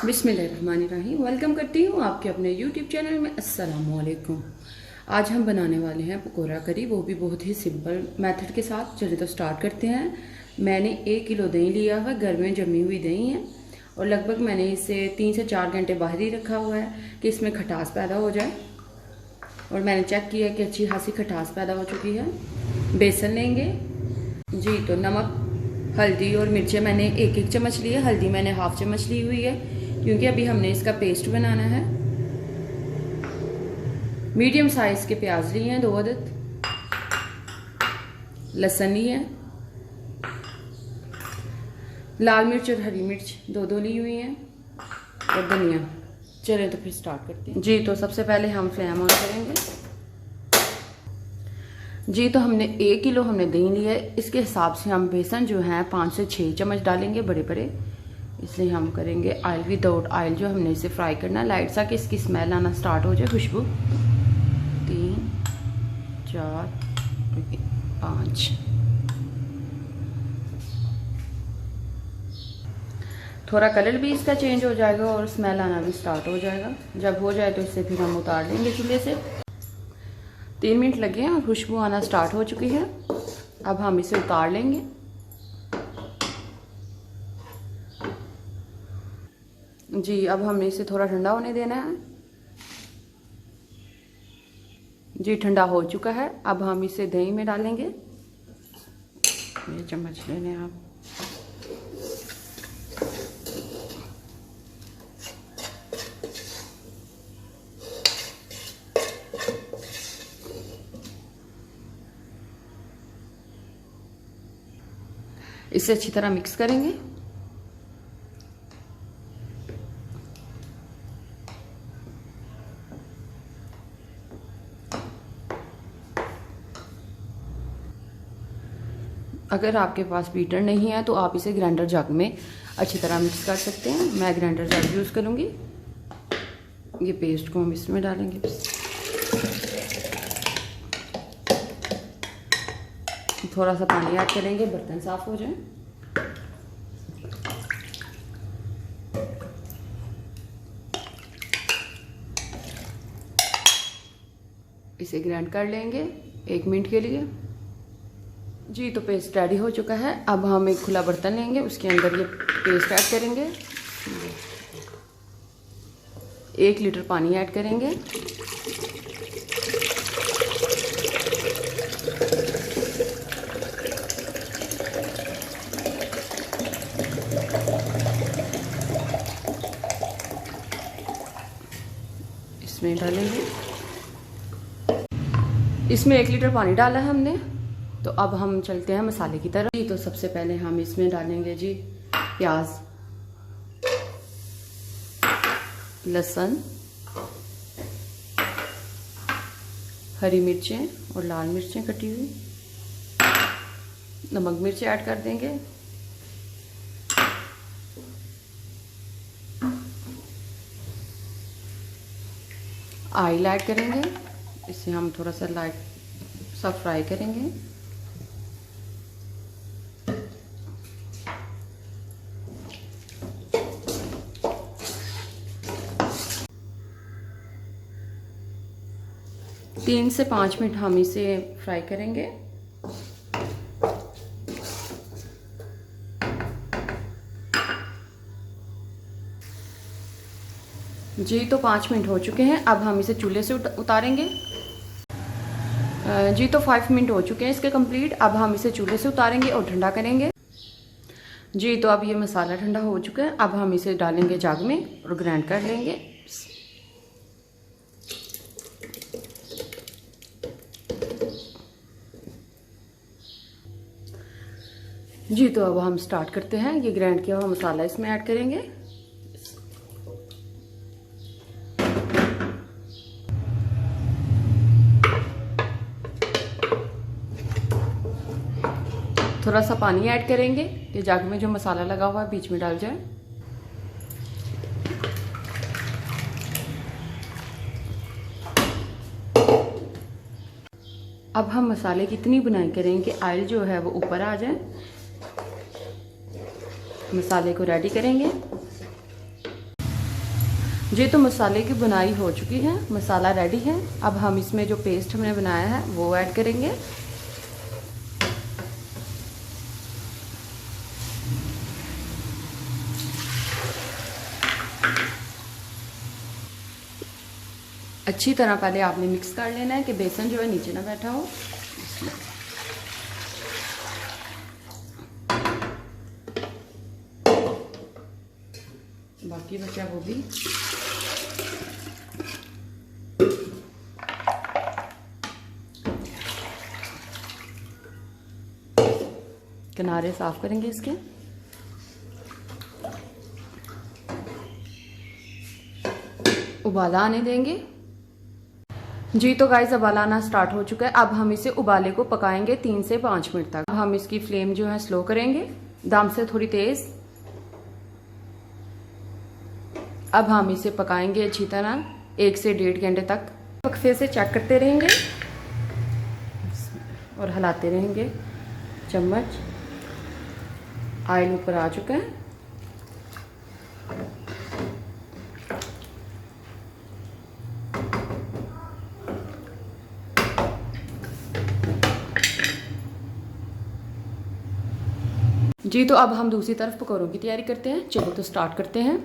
बिस्मिल्लाहिर्रहमानिर्रहीम। वेलकम करती हूँ आपके अपने यूट्यूब चैनल में। अस्सलामुअलैकुम। आज हम बनाने वाले हैं पकोड़ा करी, वो भी बहुत ही सिंपल मेथड के साथ। चलिए तो स्टार्ट करते हैं। मैंने 1 किलो दही लिया हुआ, घर में जमी हुई दही है, और लगभग मैंने इसे 3 से 4 घंटे बाहर ही रखा हुआ है कि इसमें खटास पैदा हो जाए। और मैंने चेक किया कि अच्छी खासी खटास पैदा हो चुकी है। बेसन लेंगे जी, तो नमक, हल्दी और मिर्चें मैंने 1-1 चम्मच ली है। हल्दी मैंने हाफ चम्मच ली हुई है क्योंकि अभी हमने इसका पेस्ट बनाना है। मीडियम साइज़ के प्याज लिए हैं 2 अदद, लहसुन लिए हैं, लाल मिर्च और हरी मिर्च 2-2 ली हुई हैं, और धनिया। चलें तो फिर स्टार्ट करते हैं जी। तो सबसे पहले हम फ्लेम ऑन करेंगे जी। तो हमने 1 किलो हमने दही लिया है, इसके हिसाब से हम बेसन जो है 5 से 6 चम्मच डालेंगे, बड़े बड़े। इसलिए हम करेंगे ऑयल विदाउट ऑयल, जो हमने इसे फ्राई करना है लाइट सा, कि इसकी स्मेल आना स्टार्ट हो जाए, खुशबू। 3, 4, 5। थोड़ा कलर भी इसका चेंज हो जाएगा और स्मेल आना भी स्टार्ट हो जाएगा। जब हो जाए तो इसे फिर हम उतार लेंगे चूल्हे से। 3 मिनट लगे हैं और खुशबू आना स्टार्ट हो चुकी है। अब हम इसे उतार लेंगे जी। अब हमने इसे थोड़ा ठंडा होने देना है जी। ठंडा हो चुका है। अब हम इसे दही में डालेंगे। ये चम्मच ले लें आप। इसे अच्छी तरह मिक्स करेंगे। अगर आपके पास बीटर नहीं है तो आप इसे ग्राइंडर जग में अच्छी तरह मिक्स कर सकते हैं। मैं ग्राइंडर जग यूज़ करूँगी। ये पेस्ट को हम इसमें डालेंगे। थोड़ा सा पानी ऐड करेंगे, बर्तन साफ हो जाए। इसे ग्राइंड कर लेंगे 1 मिनट के लिए जी। तो पेस्ट रेडी हो चुका है। अब हम एक खुला बर्तन लेंगे, उसके अंदर ये पेस्ट ऐड करेंगे। 1 लीटर पानी ऐड करेंगे। इसमें डालेंगे। इसमें 1 लीटर पानी डाला है हमने। तो अब हम चलते हैं मसाले की तरफ जी। तो सबसे पहले हम इसमें डालेंगे जी प्याज, लहसुन, हरी मिर्चें और लाल मिर्चें कटी हुई, नमक मिर्च ऐड कर देंगे, ऑयल ऐड करेंगे। इसे हम थोड़ा सा लाइट सा फ्राई करेंगे। तीन से 5 मिनट हम इसे फ्राई करेंगे जी। तो 5 मिनट हो चुके हैं। अब हम इसे चूल्हे से उतारेंगे जी। तो 5 मिनट हो चुके हैं इसके कंप्लीट। अब हम इसे चूल्हे से उतारेंगे और ठंडा करेंगे जी। तो अब ये मसाला ठंडा हो चुका है। अब हम इसे डालेंगे जग में और ग्राइंड कर लेंगे जी। तो अब हम स्टार्ट करते हैं। ये ग्राइंड किया हुआ मसाला इसमें ऐड करेंगे। थोड़ा सा पानी ऐड करेंगे, ये जग में जो मसाला लगा हुआ है बीच में डाल जाए। अब हम मसाले की इतनी बुनाई करेंगे कि ऑयल जो है वो ऊपर आ जाए। मसाले को रेडी करेंगे जी तो मसाले की बुनाई हो चुकी है, मसाला रेडी है। अब हम इसमें जो पेस्ट हमने बनाया है वो ऐड करेंगे। अच्छी तरह पहले आपने मिक्स कर लेना है कि बेसन जो है नीचे ना बैठा हो। बाकी बचा वो भी किनारे साफ करेंगे इसके। उबाला आने देंगे। जी तो गाइस उबाला आना स्टार्ट हो चुका है। अब हम इसे उबाले को पकाएंगे 3 से 5 मिनट तक। अब हम इसकी फ्लेम जो है स्लो करेंगे, दम से थोड़ी तेज। अब हम इसे पकाएंगे अच्छी तरह 1 से 1.5 घंटे तक। वक्फे से चेक करते रहेंगे और हिलाते रहेंगे चम्मच। ऑयल ऊपर आ चुका है। जी तो अब हम दूसरी तरफ पकौड़ों की तैयारी करते हैं। चलो तो स्टार्ट करते हैं।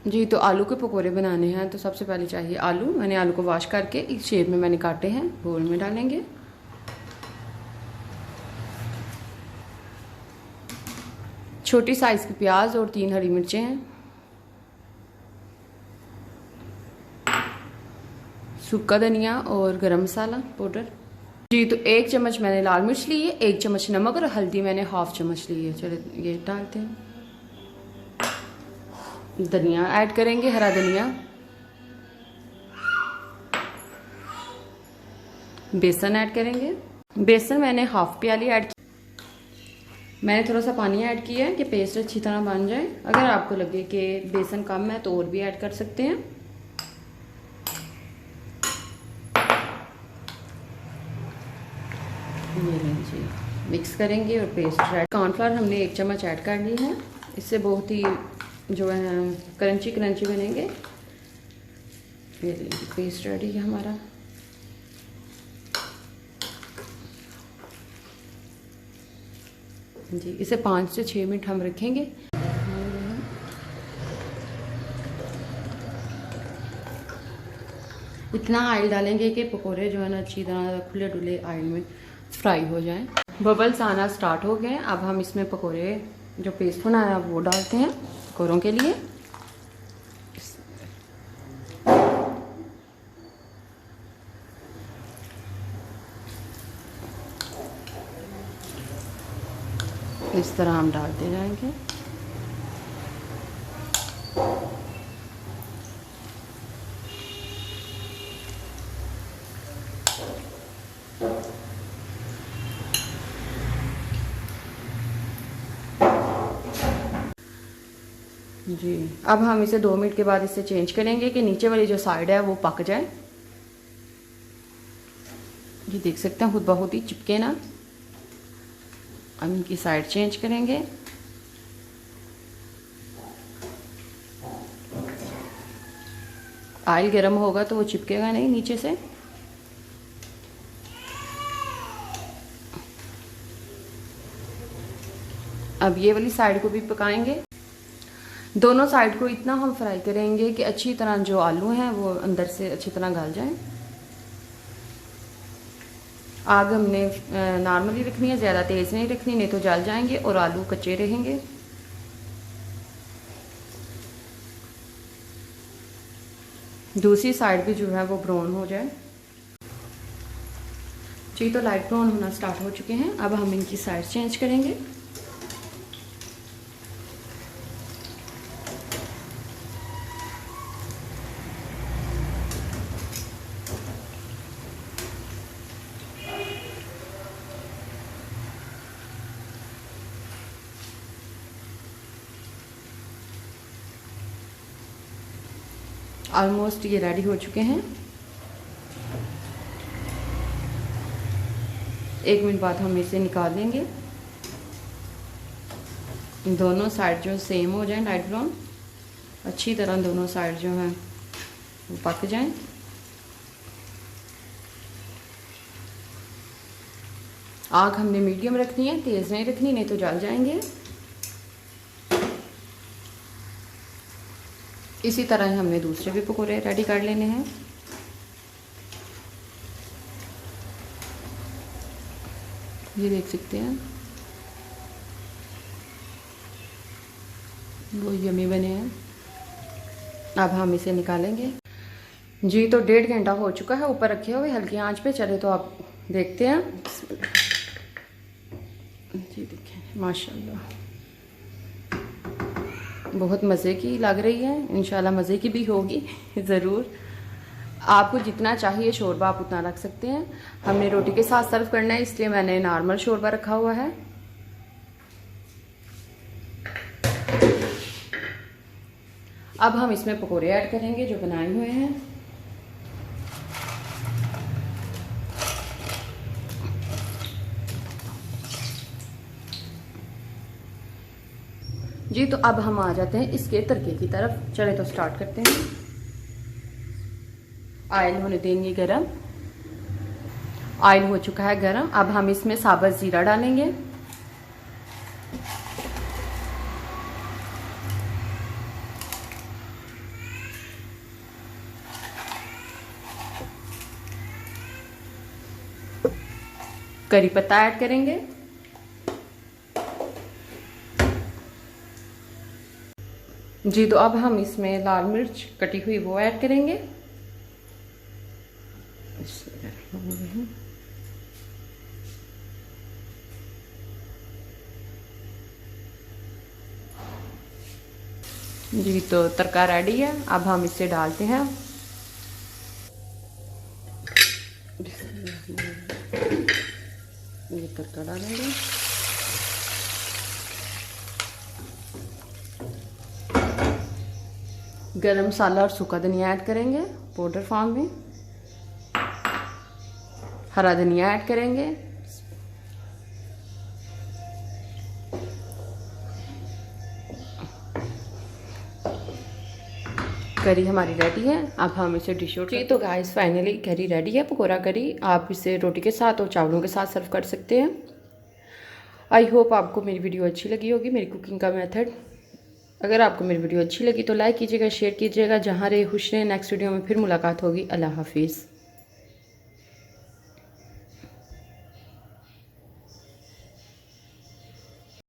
जी तो आलू के पकौड़े बनाने हैं तो सबसे पहले चाहिए आलू। मैंने आलू को वॉश करके इस शेप में मैंने काटे हैं, बोल में डालेंगे। छोटी साइज की प्याज और 3 हरी मिर्चें हैं। सूखा धनिया और गरम मसाला पाउडर। जी तो 1 चम्मच मैंने लाल मिर्च ली है, 1 चम्मच नमक और हल्दी मैंने ½ चम्मच ली है। चलो ये डालते हैं। धनिया ऐड करेंगे, हरा धनिया। बेसन ऐड करेंगे। बेसन मैंने ½ प्याली ऐड की। मैंने थोड़ा सा पानी ऐड किया है कि पेस्ट अच्छी तरह बन जाए। अगर आपको लगे कि बेसन कम है तो और भी ऐड कर सकते हैं। ये जी मिक्स करेंगे और पेस्ट ऐड। कॉर्नफ्लावर हमने 1 चम्मच ऐड कर ली है। इससे बहुत ही जो है क्रंची क्रंची बनेंगे। ये पेस्ट रेडी है हमारा। जी इसे 5 से 6 मिनट हम रखेंगे। इतना ऑयल डालेंगे कि पकोड़े जो है ना अच्छी तरह खुले डुले ऑयल में फ्राई हो जाएं। बबल्स आना स्टार्ट हो गए। अब हम इसमें पकोड़े जो पेस्ट बनाया वो डालते हैं पकोड़ों के लिए। इस तरह हम डालते जाएंगे। जी अब हम इसे 2 मिनट के बाद इसे चेंज करेंगे कि नीचे वाली जो साइड है वो पक जाए। ये देख सकते हैं खुद बहुत ही चिपके ना। हम इनकी साइड चेंज करेंगे। ऑयल गर्म होगा तो वो चिपकेगा नहीं नीचे से। अब ये वाली साइड को भी पकाएंगे। दोनों साइड को इतना हम फ्राई करेंगे कि अच्छी तरह जो आलू हैं वो अंदर से अच्छी तरह गल जाए। आग हमने नॉर्मली रखनी है, ज़्यादा तेज़ नहीं रखनी, नहीं तो जल जाएंगे और आलू कच्चे रहेंगे। दूसरी साइड भी जो है वो ब्राउन हो जाए। जी तो लाइट ब्राउन होना स्टार्ट हो चुके हैं। अब हम इनकी साइड चेंज करेंगे। ऑलमोस्ट ये रेडी हो चुके हैं। 1 मिनट बाद हम इसे निकाल लेंगे। दोनों साइड जो सेम हो जाए लाइट ब्राउन। अच्छी तरह दोनों साइड जो हैं वो पक जाएं। आग हमने मीडियम रखनी है, तेज़ नहीं रखनी, नहीं तो जल जाएंगे। इसी तरह हमने दूसरे भी पकौड़े रेडी कर लेने हैं। ये देख सकते हैं वो यमी बने हैं। अब हम इसे निकालेंगे। जी तो 1.5 घंटा हो चुका है ऊपर रखे हुए हल्की आंच पे। चले तो आप देखते हैं। जी देखें माशाल्लाह बहुत मज़े की लग रही है। इंशाल्लाह मज़े की भी होगी ज़रूर। आपको जितना चाहिए शोरबा आप उतना रख सकते हैं। हमने रोटी के साथ सर्व करना है इसलिए मैंने नॉर्मल शोरबा रखा हुआ है। अब हम इसमें पकोड़े ऐड करेंगे जो बनाए हुए हैं। जी तो अब हम आ जाते हैं इसके तड़के की तरफ। चले तो स्टार्ट करते हैं। ऑयल होने देंगे गरम। ऑयल हो चुका है गरम। अब हम इसमें साबुत ज़ीरा डालेंगे। करी पत्ता ऐड करेंगे। जी तो अब हम इसमें लाल मिर्च कटी हुई वो ऐड करेंगे। जी तो तड़का रेडी है। अब हम इसे डालते हैं। ये तड़का डालेंगे। गरम मसाला और सूखा धनिया ऐड करेंगे पाउडर फॉर्म में। हरा धनिया ऐड करेंगे। करी हमारी रेडी है। अब हम इसे डिश आउट। तो गाइस फाइनली करी रेडी है, पकौड़ा करी। आप इसे रोटी के साथ और चावलों के साथ सर्व कर सकते हैं। आई होप आपको मेरी वीडियो अच्छी लगी होगी, मेरी कुकिंग का मेथड। अगर आपको मेरी वीडियो अच्छी लगी तो लाइक कीजिएगा, शेयर कीजिएगा। जहाँ रहे खुश रहें। नेक्स्ट वीडियो में फिर मुलाकात होगी। अल्लाह हाफिज़।